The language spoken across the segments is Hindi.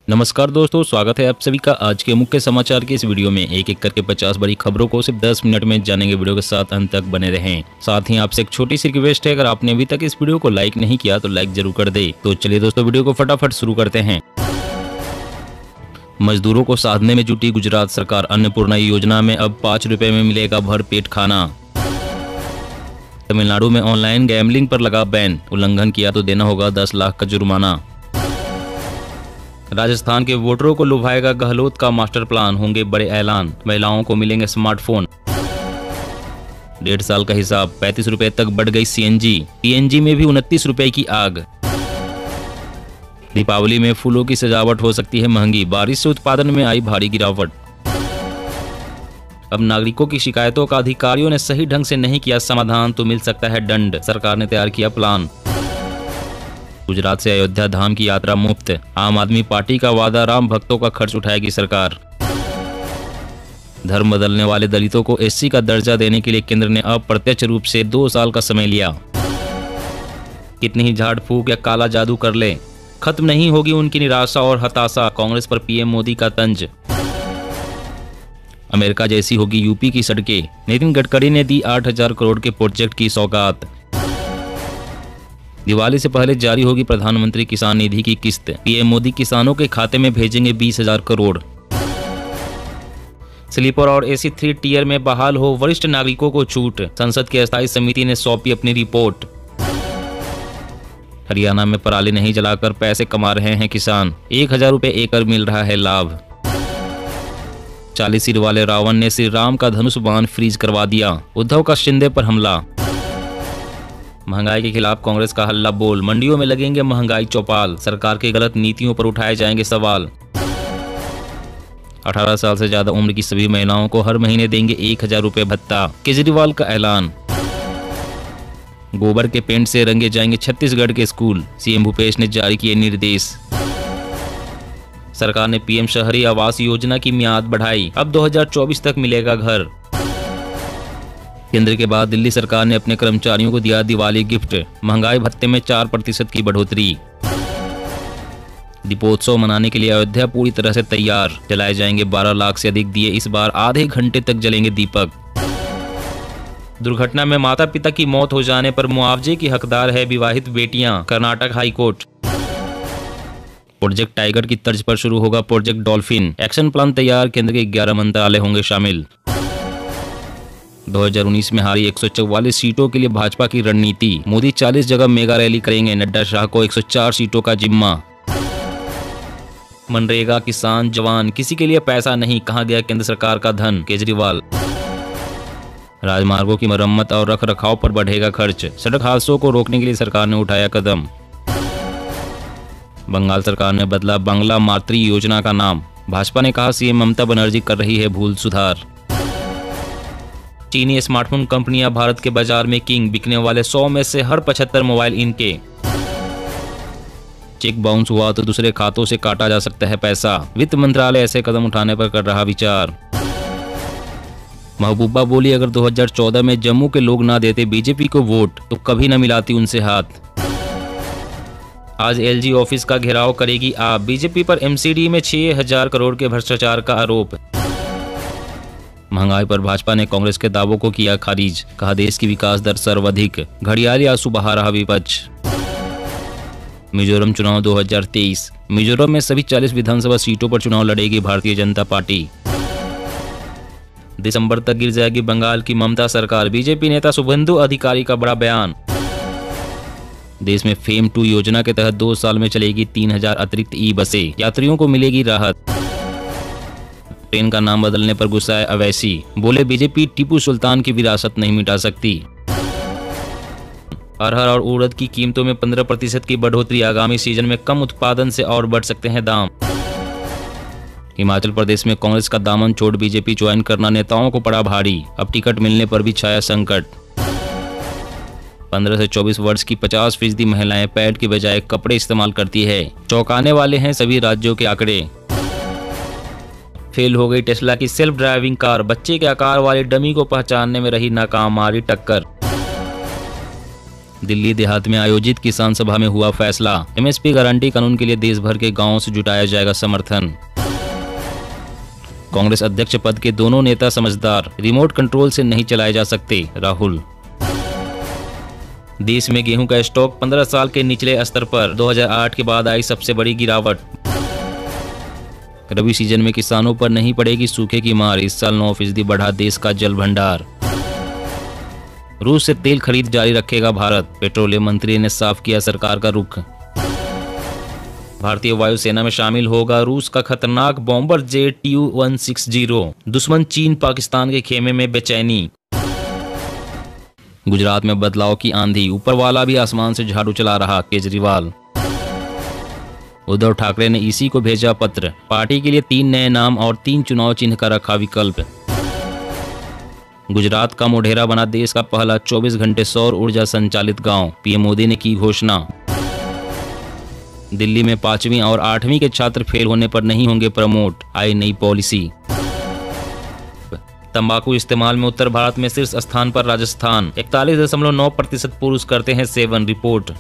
नमस्कार दोस्तों, स्वागत है आप सभी का आज के मुख्य समाचार के इस वीडियो में। एक एक करके 50 बड़ी खबरों को सिर्फ 10 मिनट में जानेंगे। वीडियो के साथ अंत तक बने रहें। साथ ही आपसे एक छोटी सी रिक्वेस्ट है, अगर आपने अभी तक इस वीडियो को लाइक नहीं किया तो लाइक जरूर कर दे। तो चलिए दोस्तों, वीडियो को फटाफट शुरू करते हैं। मजदूरों को साधने में जुटी गुजरात सरकार। अन्नपूर्णा योजना में अब 5 रुपए में मिलेगा भरपेट खाना। तमिलनाडु में ऑनलाइन गैम्बलिंग पर लगा बैन, उल्लंघन किया तो देना होगा 10 लाख का जुर्माना। राजस्थान के वोटरों को लुभाएगा गहलोत का मास्टर प्लान, होंगे बड़े ऐलान। महिलाओं को मिलेंगे स्मार्टफोन। 1.5 साल का हिसाब, 35 रुपए तक बढ़ गई सीएनजी। पीएनजी में भी 29 रुपए की आग। दीपावली में फूलों की सजावट हो सकती है महंगी, बारिश से उत्पादन में आई भारी गिरावट। अब नागरिकों की शिकायतों का अधिकारियों ने सही ढंग से नहीं किया समाधान तो मिल सकता है दंड, सरकार ने तैयार किया प्लान। गुजरात से अयोध्या धाम की यात्रा मुफ्त, आम आदमी पार्टी का वादा, राम भक्तों का खर्च उठाएगी सरकार। धर्म बदलने वाले दलितों को एससी का दर्जा देने के लिए केंद्र ने अप्रत्यक्ष रूप से 2 साल का समय लिया। कितनी ही झाड़ फूक या काला जादू कर ले, खत्म नहीं होगी उनकी निराशा और हताशा, कांग्रेस पर पीएम मोदी का तंज। अमेरिका जैसी होगी यूपी की सड़कें, नितिन गडकरी ने दी 8,000 करोड़ के प्रोजेक्ट की सौगात। दिवाली से पहले जारी होगी प्रधानमंत्री किसान निधि की किस्त, पीएम मोदी किसानों के खाते में भेजेंगे 20,000 करोड़। स्लीपर और एसी 3 टियर में बहाल हो वरिष्ठ नागरिकों को छूट, संसद की अस्थायी समिति ने सौंपी अपनी रिपोर्ट। हरियाणा में पराली नहीं जलाकर पैसे कमा रहे हैं किसान, 1,000 रुपए एकड़ मिल रहा है लाभ। 40 सिर वाले रावण ने श्री राम का धनुष बाण फ्रीज करवा दिया, उद्धव का शिंदे पर हमला। महंगाई के खिलाफ कांग्रेस का हल्ला बोल, मंडियों में लगेंगे महंगाई चौपाल, सरकार की गलत नीतियों पर उठाए जाएंगे सवाल। 18 साल से ज्यादा उम्र की सभी महिलाओं को हर महीने देंगे 1,000 रुपए भत्ता, केजरीवाल का ऐलान। गोबर के पेंट से रंगे जाएंगे छत्तीसगढ़ के स्कूल, सीएम भूपेश ने जारी किए निर्देश। सरकार ने पीएम शहरी आवास योजना की मियाद बढ़ाई, अब 2024 तक मिलेगा घर। केंद्र के बाद दिल्ली सरकार ने अपने कर्मचारियों को दिया दिवाली गिफ्ट, महंगाई भत्ते में 4% की बढ़ोतरी। दीपोत्सव मनाने के लिए अयोध्या पूरी तरह से तैयार, जलाए जाएंगे 12 लाख से अधिक दिए, इस बार आधे घंटे तक जलेंगे दीपक। दुर्घटना में माता पिता की मौत हो जाने पर मुआवजे की हकदार है विवाहित बेटियां, कर्नाटक हाईकोर्ट। प्रोजेक्ट टाइगर की तर्ज पर शुरू होगा प्रोजेक्ट डॉल्फिन, एक्शन प्लान तैयार, केंद्र के 11 मंत्रालय होंगे शामिल। 2019 में हारी 144 सीटों के लिए भाजपा की रणनीति, मोदी 40 जगह मेगा रैली करेंगे, नड्डा शाह को 104 सीटों का जिम्मा। मनरेगा किसान जवान, किसी के लिए पैसा नहीं, कहां गया केंद्र सरकार का धन, केजरीवाल। राजमार्गों की मरम्मत और रख रखाव पर बढ़ेगा खर्च, सड़क हादसों को रोकने के लिए सरकार ने उठाया कदम। बंगाल सरकार ने बदला बांग्ला मातृ योजना का नाम, भाजपा ने कहा सीएम ममता बनर्जी कर रही है भूल सुधार। चीनी स्मार्टफोन कंपनियां भारत के बाजार में किंग, बिकने वाले 100 में से हर 75 मोबाइल इनके। चेक बाउंस हुआ तो दूसरे खातों से काटा जा सकता है पैसा, वित्त मंत्रालय ऐसे कदम उठाने पर कर रहा विचार। महबूबा बोली, अगर 2014 में जम्मू के लोग ना देते बीजेपी को वोट तो कभी न मिलाती उनसे हाथ। आज एलजी ऑफिस का घेराव करेगी आप, बीजेपी पर एमसीडी में 6,000 करोड़ के भ्रष्टाचार का आरोप। महंगाई पर भाजपा ने कांग्रेस के दावों को किया खारिज, कहा देश की विकास दर सर्वाधिक, घड़ियाली आंसू बहा रहा विपक्ष। मिजोरम चुनाव 2023, मिजोरम में सभी 40 विधानसभा सीटों पर चुनाव लड़ेगी भारतीय जनता पार्टी। दिसंबर तक गिर जाएगी बंगाल की ममता सरकार, बीजेपी नेता शुभेंदु अधिकारी का बड़ा बयान। देश में फेम 2 योजना के तहत 2 साल में चलेगी 3,000 अतिरिक्त ई बसें, यात्रियों को मिलेगी राहत। ट्रेन का नाम बदलने पर गुस्सा है अवैसी, बोले बीजेपी टीपू सुल्तान की विरासत नहीं मिटा सकती। अरहर और उड़द की कीमतों में 15% की बढ़ोतरी, आगामी सीजन में कम उत्पादन से और बढ़ सकते हैं दाम। हिमाचल प्रदेश में कांग्रेस का दामन छोड़ बीजेपी ज्वाइन करना नेताओं को पड़ा भारी, अब टिकट मिलने पर भी छाया संकट। 15 से 24 वर्ष की 50% महिलाएं पैड की बजाय कपड़े इस्तेमाल करती है, चौंकाने वाले हैं सभी राज्यों के आंकड़े। फेल हो गई टेस्ला की सेल्फ ड्राइविंग कार, बच्चे के आकार वाले डमी को पहचानने में रही नाकाम, मारी टक्कर। दिल्ली देहात में आयोजित किसान सभा में हुआ फैसला। एमएसपी गारंटी कानून के लिए देश भर के गांवों से जुटाया जाएगा समर्थन। कांग्रेस अध्यक्ष पद के दोनों नेता समझदार, रिमोट कंट्रोल से नहीं चलाए जा सकते, राहुल। देश में गेहूं का स्टॉक 15 साल के निचले स्तर पर, 2008 के बाद आई सबसे बड़ी गिरावट। रबी सीजन में किसानों पर नहीं पड़ेगी सूखे की मार, इस साल 9% बढ़ा देश का जल भंडार। रूस से तेल खरीद जारी रखेगा भारत, पेट्रोलियम मंत्री ने साफ किया सरकार का रुख। भारतीय वायुसेना में शामिल होगा रूस का खतरनाक बॉम्बर जेट Tu-160। दुश्मन चीन पाकिस्तान के खेमे में बेचैनी। गुजरात में बदलाव की आंधी, ऊपर वाला भी आसमान से झाड़ू चला रहा, केजरीवाल। उद्धव ठाकरे ने ईसी को भेजा पत्र, पार्टी के लिए 3 नए नाम और 3 चुनाव चिन्ह का रखा विकल्प। गुजरात का मोढेरा बना देश का पहला 24 घंटे सौर ऊर्जा संचालित गांव, पीएम मोदी ने की घोषणा। दिल्ली में 5वीं और 8वीं के छात्र फेल होने पर नहीं होंगे प्रमोट, आई नई पॉलिसी। तंबाकू इस्तेमाल में उत्तर भारत में शीर्ष स्थान पर राजस्थान, 41.9% पुरुष करते हैं सेवन, रिपोर्ट।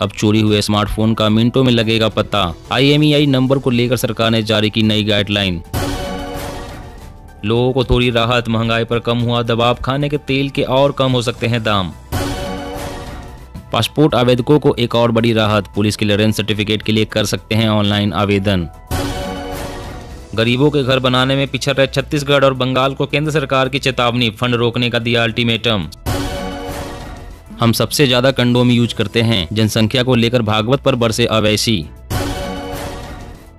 अब चोरी हुए स्मार्टफोन का मिनटों में लगेगा पता, IMEI नंबर को लेकर सरकार ने जारी की नई गाइडलाइन। लोगों को थोड़ी राहत, महंगाई पर कम हुआ दबाव, खाने के तेल के और कम हो सकते हैं दाम। पासपोर्ट आवेदकों को एक और बड़ी राहत, पुलिस क्लियरेंस सर्टिफिकेट के लिए कर सकते हैं ऑनलाइन आवेदन। गरीबों के घर बनाने में पिछड़ रहे छत्तीसगढ़ और बंगाल को केंद्र सरकार की चेतावनी, फंड रोकने का दिया अल्टीमेटम। हम सबसे ज्यादा कंडोम यूज करते हैं, जनसंख्या को लेकर भागवत पर बरसे अवैसी।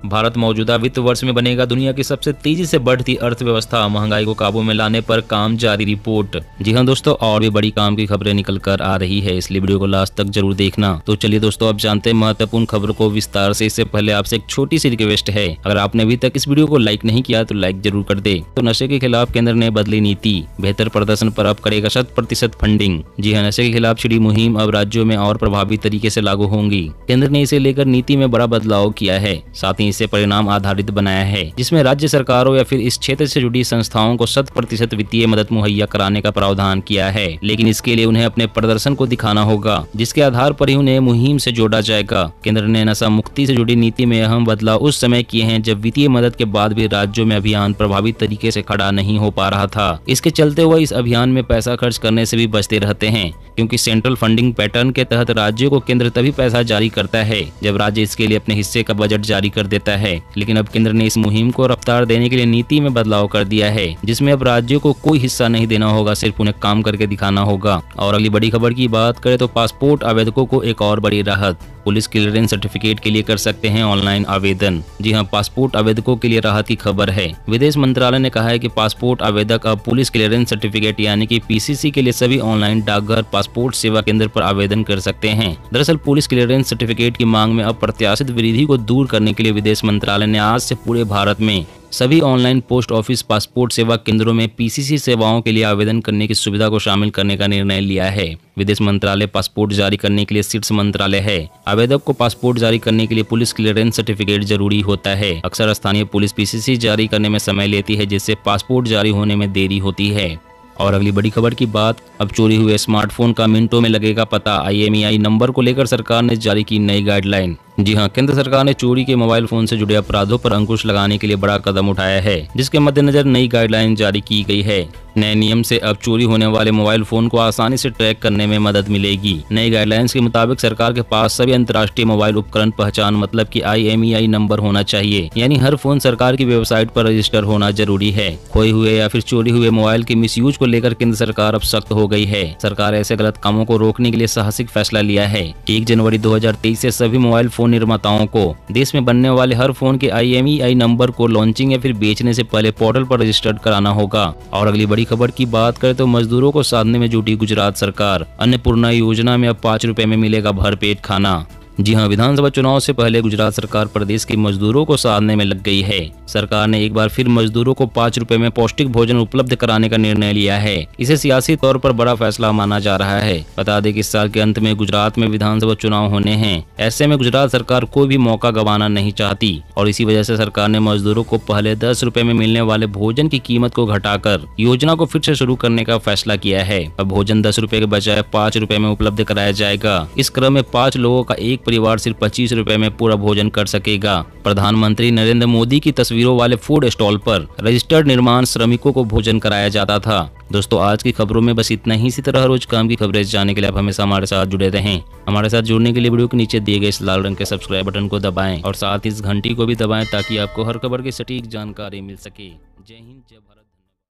भारत मौजूदा वित्त वर्ष में बनेगा दुनिया की सबसे तेजी से बढ़ती अर्थव्यवस्था, महंगाई को काबू में लाने पर काम जारी, रिपोर्ट। जी हां दोस्तों, और भी बड़ी काम की खबरें निकल कर आ रही है, इसलिए वीडियो को लास्ट तक जरूर देखना। तो चलिए दोस्तों, अब जानते हैं महत्वपूर्ण खबरों को विस्तार से। इससे पहले आपसे एक छोटी सी रिक्वेस्ट है, अगर आपने अभी तक इस वीडियो को लाइक नहीं किया तो लाइक जरूर कर दे। तो नशे के खिलाफ केंद्र ने बदली नीति, बेहतर प्रदर्शन पर अब करेगा 100% फंडिंग। जी हाँ, नशे के खिलाफ छिड़ी मुहिम अब राज्यों में और प्रभावी तरीके से लागू होंगी। केंद्र ने इसे लेकर नीति में बड़ा बदलाव किया है, साथ ही इसे परिणाम आधारित बनाया है, जिसमें राज्य सरकारों या फिर इस क्षेत्र से जुड़ी संस्थाओं को 100% वित्तीय मदद मुहैया कराने का प्रावधान किया है। लेकिन इसके लिए उन्हें अपने प्रदर्शन को दिखाना होगा, जिसके आधार पर ही उन्हें मुहिम से जोड़ा जाएगा। केंद्र ने नशा मुक्ति से जुड़ी नीति में अहम बदलाव उस समय किए हैं जब वित्तीय मदद के बाद भी राज्यों में अभियान प्रभावी तरीके से खड़ा नहीं हो पा रहा था। इसके चलते हुए इस अभियान में पैसा खर्च करने से भी बचते रहते हैं, क्योंकि सेंट्रल फंडिंग पैटर्न के तहत राज्यों को केंद्र तभी पैसा जारी करता है जब राज्य इसके लिए अपने हिस्से का बजट जारी कर देता है। लेकिन अब केंद्र ने इस मुहिम को रफ्तार देने के लिए नीति में बदलाव कर दिया है, जिसमें अब राज्यों को कोई हिस्सा नहीं देना होगा, सिर्फ उन्हें काम करके दिखाना होगा। और अगली बड़ी खबर की बात करें तो पासपोर्ट आवेदकों को एक और बड़ी राहत, पुलिस क्लियरेंस सर्टिफिकेट के लिए कर सकते हैं ऑनलाइन आवेदन। जी हां, पासपोर्ट आवेदकों के लिए राहत की खबर है। विदेश मंत्रालय ने कहा है कि पासपोर्ट आवेदक अब पुलिस क्लियरेंस सर्टिफिकेट यानी कि PCC के लिए सभी ऑनलाइन डाकघर पासपोर्ट सेवा केंद्र पर आवेदन कर सकते हैं। दरअसल पुलिस क्लियरेंस सर्टिफिकेट की मांग में अप्रत्याशित वृद्धि को दूर करने के लिए विदेश मंत्रालय ने आज से पूरे भारत में सभी ऑनलाइन पोस्ट ऑफिस पासपोर्ट सेवा केंद्रों में PCC सेवाओं के लिए आवेदन करने की सुविधा को शामिल करने का निर्णय लिया है। विदेश मंत्रालय पासपोर्ट जारी करने के लिए शीर्ष मंत्रालय है। आवेदक को पासपोर्ट जारी करने के लिए पुलिस क्लियरेंस सर्टिफिकेट जरूरी होता है। अक्सर स्थानीय पुलिस PCC जारी करने में समय लेती है, जिससे पासपोर्ट जारी होने में देरी होती है। और अगली बड़ी खबर की बात, अब चोरी हुए स्मार्टफोन का मिनटों में लगेगा पता, IMEI नंबर को लेकर सरकार ने जारी की नई गाइडलाइन। जी हां, केंद्र सरकार ने चोरी के मोबाइल फोन से जुड़े अपराधों पर अंकुश लगाने के लिए बड़ा कदम उठाया है, जिसके मद्देनजर नई गाइडलाइन जारी की गई है। नए नियम से अब चोरी होने वाले मोबाइल फोन को आसानी से ट्रैक करने में मदद मिलेगी। नई गाइडलाइंस के मुताबिक सरकार के पास सभी अंतर्राष्ट्रीय मोबाइल उपकरण पहचान मतलब कि IMEI नंबर होना चाहिए, यानी हर फोन सरकार की वेबसाइट पर रजिस्टर होना जरूरी है। खोए हुए या फिर चोरी हुए मोबाइल के मिसयूज को लेकर केंद्र सरकार अब सख्त हो गई है। सरकार ऐसे गलत कामों को रोकने के लिए साहसिक फैसला लिया है। 1 जनवरी 2023 से सभी मोबाइल फोन निर्माताओं को देश में बनने वाले हर फोन के IMEI नंबर को लॉन्चिंग या फिर बेचने से पहले पोर्टल पर रजिस्टर्ड कराना होगा। और अगली बड़ी खबर की बात करें तो मजदूरों को साधने में जुटी गुजरात सरकार। अन्नपूर्णा योजना में अब 5 रुपए में मिलेगा भरपेट खाना। जी हां, विधानसभा चुनाव से पहले गुजरात सरकार प्रदेश के मजदूरों को साधने में लग गई है। सरकार ने एक बार फिर मजदूरों को 5 रुपए में पौष्टिक भोजन उपलब्ध कराने का निर्णय लिया है। इसे सियासी तौर पर बड़ा फैसला माना जा रहा है। बता दें कि इस साल के अंत में गुजरात में विधानसभा चुनाव होने हैं। ऐसे में गुजरात सरकार कोई भी मौका गंवाना नहीं चाहती और इसी वजह से सरकार ने मजदूरों को पहले 10 रुपए में मिलने वाले भोजन की कीमत को घटाकर योजना को फिर से शुरू करने का फैसला किया है। अब भोजन 10 रुपए के बजाय 5 रुपए में उपलब्ध कराया जाएगा। इस क्रम में 5 लोगों का एक परिवार सिर्फ 25 रुपए में पूरा भोजन कर सकेगा। प्रधानमंत्री नरेंद्र मोदी की तस्वीरों वाले फूड स्टॉल पर रजिस्टर्ड निर्माण श्रमिकों को भोजन कराया जाता था। दोस्तों, आज की खबरों में बस इतना ही। इसी तरह रोज काम की खबरें जानने के लिए आप हमेशा हमारे साथ जुड़े रहें। हमारे साथ जुड़ने के लिए वीडियो के नीचे दिए गए इस लाल रंग के सब्सक्राइब बटन को दबाएं और साथ ही इस घंटी को भी दबाएं ताकि आपको हर खबर की सटीक जानकारी मिल सके। जय हिंद, जय भारत।